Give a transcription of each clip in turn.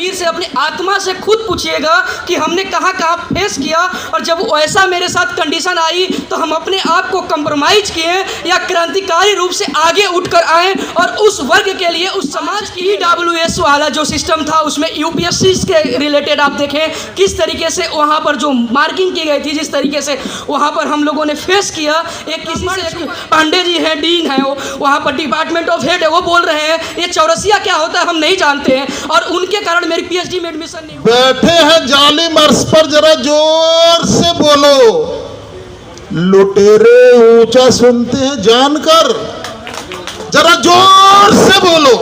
मीर से अपनी आत्मा से खुद पूछिएगा कि हमने कहाँ कहाँ फेस किया, और जब ऐसा मेरे साथ कंडीशन आई तो हम अपने आप को कंप्रोमाइज़ किए या क्रांतिकारी रूप से आगे उठकर आए और उस वर्ग के लिए, उस समाज की EWS वाला जो सिस्टम था उसमें UPSC के रिलेटेड आप देखें किस तरीके से वहाँ पर जो मार्किंग की गई थी, जिस तरीके से वहाँ पर हम लोगों ने फेस किया। एक किसी से एक पांडे जी हैं, डीन है, वो वहाँ पर डिपार्टमेंट ऑफ हेड है, वो बोल रहे हैं ये चौरसिया क्या होता है हम नहीं जानते हैं, और उनके कारण मेरी PhD में एडमिशन नहीं हुआ। बैठे हैं जालिम अर्श पर, जरा जोर से बोलो। लुटेरे ऊंचा सुनते हैं जानकर, जरा जोर से बोलो।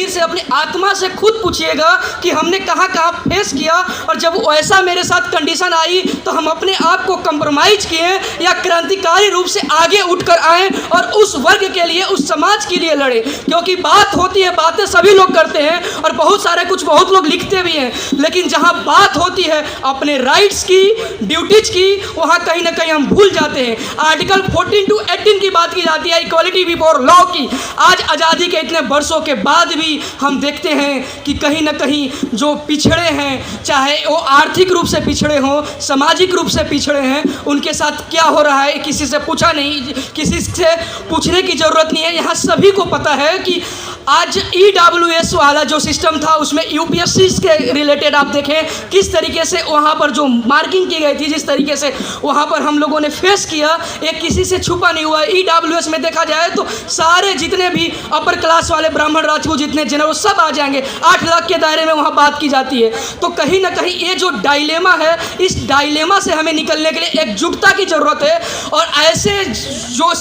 से अपनी आत्मा से खुद पूछिएगा कि हमने कहाँ कहाँ फेस किया, और जब ऐसा मेरे साथ कंडीशन आई तो हम अपने आप को कंप्रोमाइज़ किए या क्रांतिकारी रूप से आगे उठकर आए और उस वर्ग के लिए, उस समाज के लिए लड़े। क्योंकि बात होती है, बातें सभी लोग करते हैं और बहुत लोग लिखते भी हैं, लेकिन जहाँ बात होती है अपने राइट्स की, ड्यूटीज की, वहाँ कहीं ना कहीं हम भूल जाते हैं। आर्टिकल 14 to 18 की बात की जाती है, इक्वालिटी बिफोर लॉ की। आज आज़ादी के इतने वर्षों के बाद भी हम देखते हैं कि कहीं ना कहीं जो पिछड़े हैं, चाहे वो आर्थिक रूप से पिछड़े हों, सामाजिक रूप से पिछड़े हैं, उनके साथ क्या हो रहा है किसी से पूछा नहीं, किसी से पूछने की ज़रूरत नहीं है। यहाँ सभी को पता है कि आज EWS वाला जो सिस्टम था उसमें UPSC के रिलेटेड आप देखें किस तरीके से वहाँ पर जो मार्किंग की गई थी, जिस तरीके से वहाँ पर हम लोगों ने फेस किया, एक किसी से छुपा नहीं हुआ। EWS में देखा जाए तो सारे जितने भी अपर क्लास वाले ब्राह्मण राजपूत जितने जनरल सब आ जाएंगे, 8 लाख के दायरे में वहाँ बात की जाती है। तो कहीं ना कहीं ये जो डायलेमा है, इस डायलेमा से हमें निकलने के लिए एकजुटता की ज़रूरत है, और ऐसे जो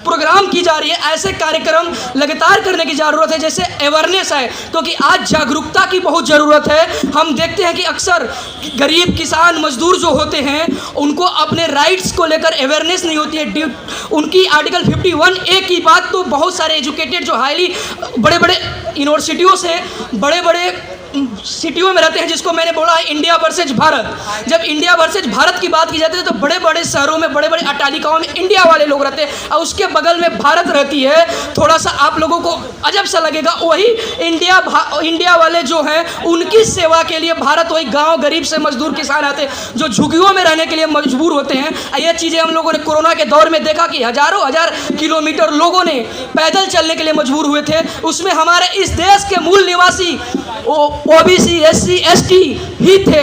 प्रोग्राम की जा रही है, ऐसे कार्यक्रम लगातार करने की ज़रूरत है जैसे अवेयरनेस है, क्योंकि आज जागरूकता की बहुत ज़रूरत है। हम देखते हैं कि अक्सर गरीब किसान मजदूर जो होते हैं उनको अपने राइट्स को लेकर अवेयरनेस नहीं होती है। उनकी आर्टिकल 51A की बात तो बहुत सारे एजुकेटेड जो हाईली बड़े बड़े यूनिवर्सिटियों से, बड़े बड़े सिटियों में रहते हैं, जिसको मैंने बोला है इंडिया वर्सेज भारत। जब इंडिया वर्सेज भारत की बात की जाती है तो बड़े बड़े शहरों में, बड़े बड़े अट्टालिकाओं में इंडिया वाले लोग रहते हैं और उसके बगल में भारत रहती है। थोड़ा सा आप लोगों को अजब सा लगेगा, वही इंडिया वाले जो हैं उनकी सेवा के लिए भारत, वही गांव गरीब से मजदूर किसान आते हैं जो झुग्गियों में रहने के लिए मजबूर होते हैं। ये चीज़ें हम लोगों ने कोरोना के दौर में देखा कि हज़ारों हजार किलोमीटर लोगों ने पैदल चलने के लिए मजबूर हुए थे। उसमें हमारे इस देश के मूल निवासी OBC SC ST ही थे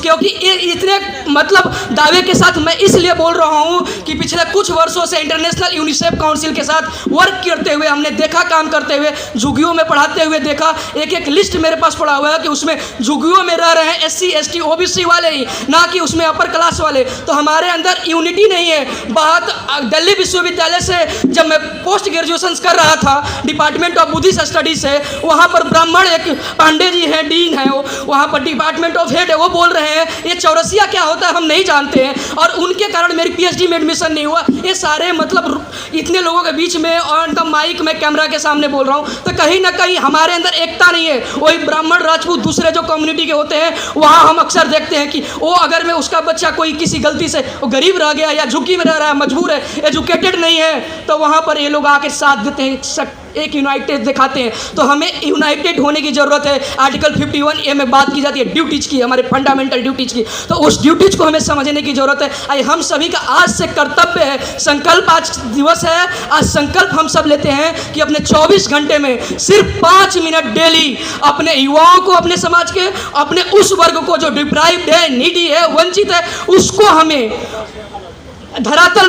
क्योंकि इतने मतलब दावे के साथ मैं इसलिए बोल रहा हूँ कि पिछले कुछ वर्षों से इंटरनेशनल यूनिसेफ काउंसिल के साथ वर्क करते हुए हमने देखा, काम करते हुए, झुग्गियों में पढ़ाते हुए देखा। एक लिस्ट मेरे पास पड़ा हुआ है कि उसमें झुग्गियों में रह रहे हैं SC ST OBC वाले ही, ना कि उसमें अपर क्लास वाले। तो हमारे अंदर यूनिटी नहीं है। बात दिल्ली विश्वविद्यालय से जब मैं पोस्ट ग्रेजुएशन कर रहा था डिपार्टमेंट ऑफ बुद्धिस्ट स्टडीज से, वहाँ पर ब्राह्मण एक पांडे जी हैं, डीन है, वो वहाँ पर डिपार्टमेंट ऑफ हेड है, वो बोल रहे हैं ये चौरसिया क्या होता है हम नहीं जानते हैं, और उनके कारण मेरी PhD में एडमिशन नहीं हुआ। ये सारे मतलब इतने लोगों के बीच में ऑन द माइक में कैमरा के सामने बोल रहा हूँ, तो कहीं ना कहीं हमारे अंदर एकता नहीं है। वही ब्राह्मण राजपूत दूसरे जो कम्युनिटी के होते हैं वहाँ हम अक्सर देखते हैं कि वो अगर में उसका बच्चा कोई किसी गलती से वो गरीब रह गया या झुग्गी में रह रहा है, मजबूर है, एजुकेटेड नहीं है, तो वहाँ पर ये लोग आके साथ देते हैं, एक यूनाइटेड दिखाते हैं। तो हमें यूनाइटेड होने की ज़रूरत है। आर्टिकल 51A में बात की जाती है ड्यूटीज की, हमारे फंडामेंटल ड्यूटीज की, तो उस ड्यूटीज को हमें समझने की ज़रूरत है। आई हम सभी का आज से कर्तव्य है, संकल्प आज दिवस है, आज संकल्प हम सब लेते हैं कि अपने 24 घंटे में सिर्फ 5 मिनट डेली अपने युवाओं को, अपने समाज के, अपने उस वर्ग को जो डिप्राइव्ड है, नीडी है, वंचित है, उसको हमें धरातल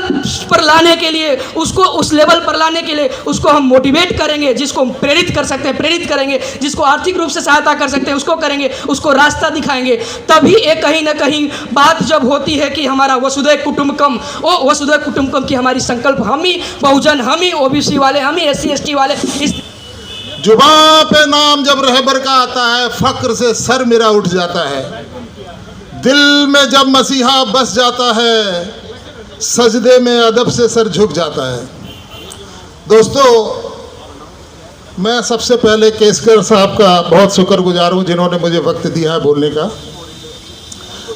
पर लाने के लिए, उसको उस लेवल पर लाने के लिए उसको हम मोटिवेट करेंगे। जिसको हम प्रेरित कर सकते हैं प्रेरित करेंगे, जिसको आर्थिक रूप से सहायता कर सकते हैं उसको करेंगे, उसको रास्ता दिखाएंगे। तभी एक कहीं ना कहीं बात जब होती है कि हमारा वसुधैव कुटुंबकम, वो वसुधैव कुटुंबकम की हमारी संकल्प, हम ही बहुजन, हम ही OBC वाले, हम ही SC ST वाले, इस जुबां पे नाम जब रहबर का आता है फक्र से सर मेरा उठ जाता है। दिल में जब मसीहा बस जाता है सजदे में अदब से सर झुक जाता है। दोस्तों, मैं सबसे पहले केसकर साहब का बहुत शुक्रगुजार हूँ जिन्होंने मुझे वक्त दिया है बोलने का।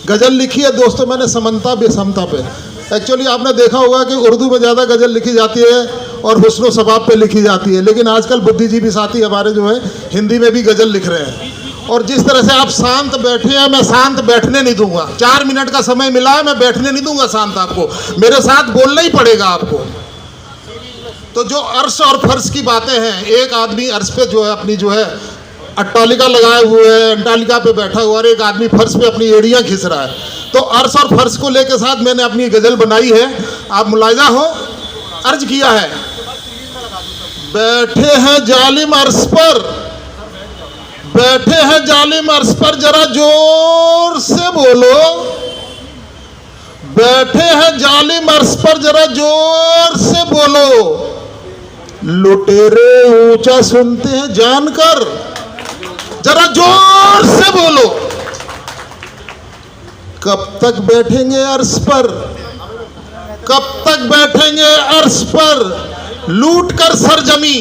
गज़ल लिखी है दोस्तों मैंने समता बेसमता पे। एक्चुअली आपने देखा होगा कि उर्दू में ज़्यादा गज़ल लिखी जाती है और हुस्न सवाब पे लिखी जाती है, लेकिन आजकल बुद्धिजीवी साथी हमारे जो है हिंदी में भी गज़ल लिख रहे हैं। और जिस तरह से आप शांत बैठे हैं, मैं शांत बैठने नहीं दूंगा। 4 मिनट का समय मिला है, मैं बैठने नहीं दूंगा शांत। आपको मेरे साथ बोलना ही पड़ेगा आपको। तो जो अर्श और फर्श की बातें हैं, एक आदमी अर्श पे जो है अपनी जो है अट्टालिका लगाए हुए है, अट्टालिका पे बैठा हुआ, और एक आदमी फर्श पे अपनी एड़ियाँ खींच रहा है। तो अर्श और फर्श को लेके साथ मैंने अपनी गज़ल बनाई है, आप मुलाहिजा हो। अर्ज किया है, बैठे हैं जालिम अर्श पर, बैठे हैं जालिम अर्श पर जरा जोर से बोलो, बैठे हैं जालिम अर्श पर जरा जोर से बोलो, लुटेरे ऊंचा सुनते हैं जानकर, जरा जोर से बोलो, कब तक बैठेंगे अर्श पर, कब तक बैठेंगे अर्श पर, लूट कर सरजमी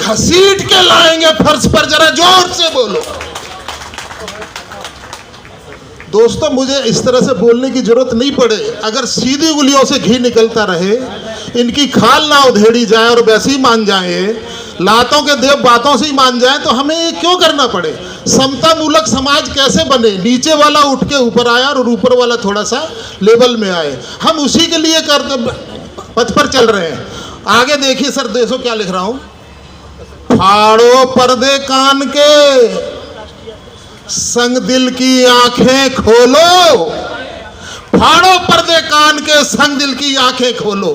घसीट के लाएंगे फर्श पर, जरा जोर से बोलो। दोस्तों, मुझे इस तरह से बोलने की जरूरत नहीं पड़े। अगर सीधी उंगलियों से घी निकलता रहे, इनकी खाल ना उधेड़ी जाए और वैसे ही मान जाए, लातों के देव बातों से ही मान जाए, तो हमें ये क्यों करना पड़े? समता मूलक समाज कैसे बने? नीचे वाला उठ के ऊपर आया और ऊपर वाला थोड़ा सा लेवल में आए। हम उसी के लिए पथ पर चल रहे हैं। आगे देखिए सर, देखो क्या लिख रहा हूं। फाड़ो पर्दे कान के, संग दिल की आंखें खोलो, फाड़ो पर्दे कान के, संग दिल की आंखें खोलो,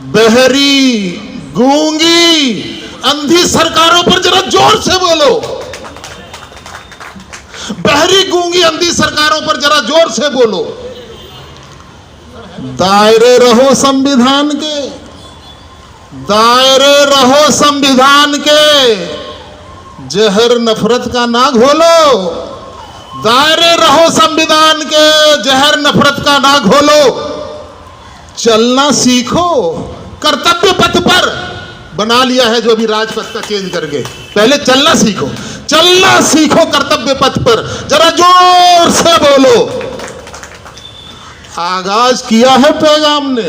बहरी गूंगी अंधी सरकारों पर जरा जोर से बोलो, बहरी गूंगी अंधी सरकारों पर जरा जोर से बोलो, दायरे रहो संविधान के, दायरे रहो संविधान के, जहर नफरत का ना घोलो, दायरे रहो संविधान के, जहर नफरत का ना घोलो, चलना सीखो कर्तव्य पथ पर। बना लिया है जो अभी राजपथ का चेंज करके, पहले चलना सीखो, चलना सीखो कर्तव्य पथ पर, जरा जोर से बोलो। आगाज किया है पैगाम ने,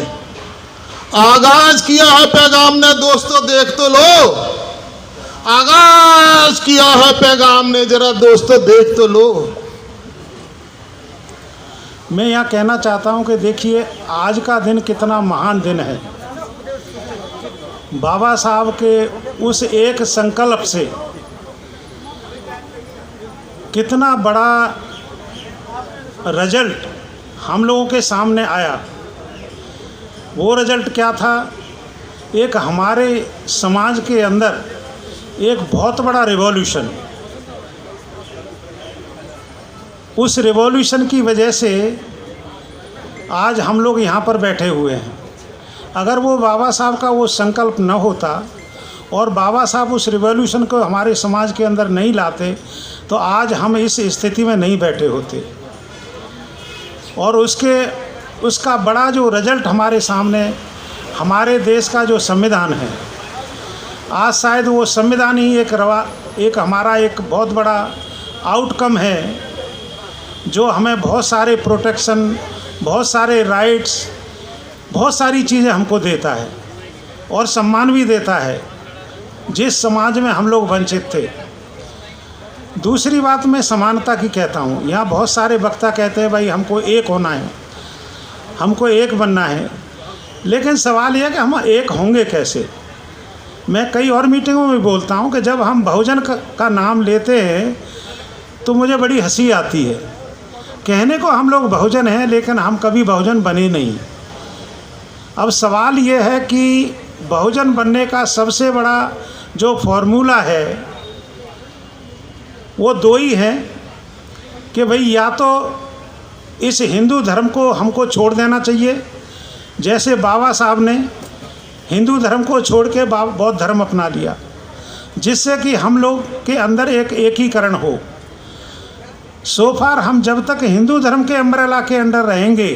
आगाज किया है पैगाम ने, दोस्तों देख तो लो, आगाज किया है पैगाम ने, जरा दोस्तों देख तो लो। मैं यहाँ कहना चाहता हूँ कि देखिए आज का दिन कितना महान दिन है। बाबा साहब के उस एक संकल्प से कितना बड़ा रिजल्ट हम लोगों के सामने आया। वो रिजल्ट क्या था? एक हमारे समाज के अंदर एक बहुत बड़ा रिवॉल्यूशन। उस रिवॉल्यूशन की वजह से आज हम लोग यहाँ पर बैठे हुए हैं। अगर वो बाबा साहब का वो संकल्प न होता और बाबा साहब उस रिवॉल्यूशन को हमारे समाज के अंदर नहीं लाते तो आज हम इस स्थिति में नहीं बैठे होते। और उसका बड़ा जो रिजल्ट हमारे सामने, हमारे देश का जो संविधान है, आज शायद वो संविधान ही एक हमारा एक बहुत बड़ा आउटकम है जो हमें बहुत सारे प्रोटेक्शन, बहुत सारे राइट्स, बहुत सारी चीज़ें हमको देता है और सम्मान भी देता है जिस समाज में हम लोग वंचित थे। दूसरी बात मैं समानता की कहता हूँ। यहाँ बहुत सारे वक्ता कहते हैं भाई हमको एक होना है, हमको एक बनना है, लेकिन सवाल यह है कि हम एक होंगे कैसे। मैं कई और मीटिंगों में बोलता हूँ कि जब हम बहुजन का नाम लेते हैं तो मुझे बड़ी हंसी आती है। कहने को हम लोग बहुजन हैं लेकिन हम कभी बहुजन बने नहीं। अब सवाल ये है कि बहुजन बनने का सबसे बड़ा जो फॉर्मूला है वो दो ही हैं कि भाई या तो इस हिंदू धर्म को हमको छोड़ देना चाहिए, जैसे बाबा साहब ने हिंदू धर्म को छोड़ के बौद्ध धर्म अपना लिया, जिससे कि हम लोग के अंदर एक एकीकरण हो। सो फार हम जब तक हिंदू धर्म के अम्ब्रेला के अंडर रहेंगे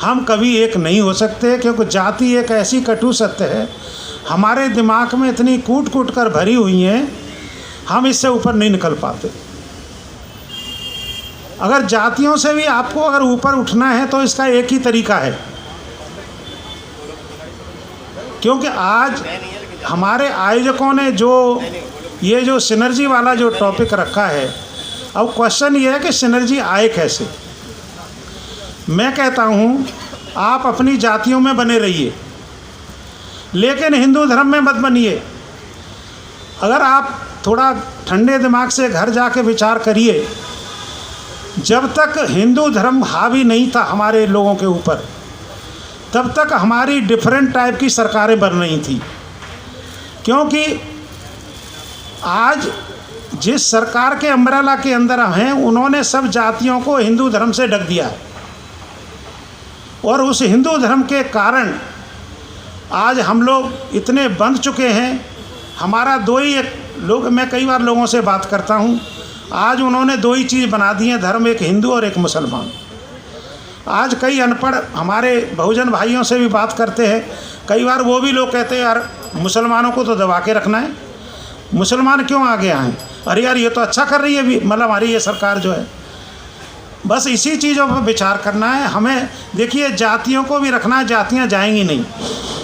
हम कभी एक नहीं हो सकते, क्योंकि जाति एक ऐसी कटु सत्य है, हमारे दिमाग में इतनी कूट कूट कर भरी हुई है, हम इससे ऊपर नहीं निकल पाते। अगर जातियों से भी आपको अगर ऊपर उठना है तो इसका एक ही तरीका है, क्योंकि आज हमारे आयोजकों ने ये जो सिनर्जी वाला जो टॉपिक रखा है, अब क्वेश्चन ये है कि सिनर्जी आए कैसे। मैं कहता हूँ आप अपनी जातियों में बने रहिए, लेकिन हिंदू धर्म में मत बनिए। अगर आप थोड़ा ठंडे दिमाग से घर जाके विचार करिए, जब तक हिंदू धर्म हावी नहीं था हमारे लोगों के ऊपर, तब तक हमारी डिफरेंट टाइप की सरकारें बन रही थी। क्योंकि आज जिस सरकार के अम्ब्रेला के अंदर हैं, उन्होंने सब जातियों को हिंदू धर्म से ढक दिया है, और उस हिंदू धर्म के कारण आज हम लोग इतने बंध चुके हैं। हमारा दो ही एक लोग, मैं कई बार लोगों से बात करता हूँ, आज उन्होंने दो ही चीज़ बना दी है धर्म, एक हिंदू और एक मुसलमान। आज कई अनपढ़ हमारे बहुजन भाइयों से भी बात करते हैं, कई बार वो भी लोग कहते हैं यार मुसलमानों को तो दबा के रखना है, मुसलमान क्यों आगे आए, अरे यार ये तो अच्छा कर रही है मतलब हमारी ये सरकार जो है। बस इसी चीज़ों पर विचार करना है हमें। देखिए जातियों को भी रखना है, जातियाँ जाएंगी नहीं।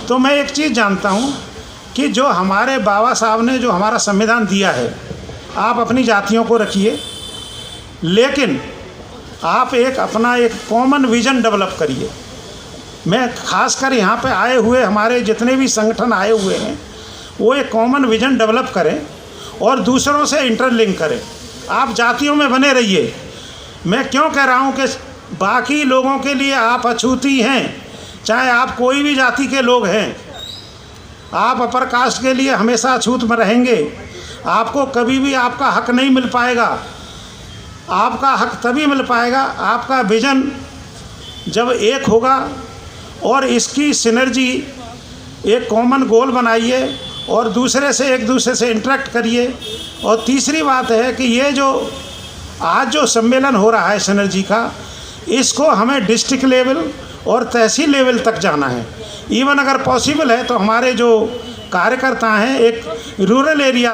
तो मैं एक चीज़ जानता हूँ कि जो हमारे बाबा साहब ने जो हमारा संविधान दिया है, आप अपनी जातियों को रखिए, लेकिन आप अपना एक कॉमन विज़न डेवलप करिए। मैं खासकर यहाँ पे आए हुए हमारे जितने भी संगठन आए हुए हैं, वो एक कॉमन विज़न डेवलप करें और दूसरों से इंटरलिंक करें। आप जातियों में बने रहिए। मैं क्यों कह रहा हूँ कि बाकी लोगों के लिए आप अछूती हैं, चाहे आप कोई भी जाति के लोग हैं, आप अपर कास्ट के लिए हमेशा अछूत में रहेंगे। आपको कभी भी आपका हक नहीं मिल पाएगा। आपका हक तभी मिल पाएगा, आपका विजन जब एक होगा और इसकी सिनर्जी एक कॉमन गोल बनाइए और दूसरे से एक दूसरे से इंटरेक्ट करिए। और तीसरी बात है कि ये जो आज जो सम्मेलन हो रहा है सिनर्जी का, इसको हमें डिस्ट्रिक्ट लेवल और तहसील लेवल तक जाना है। इवन अगर पॉसिबल है तो हमारे जो कार्यकर्ता हैं एक रूरल एरिया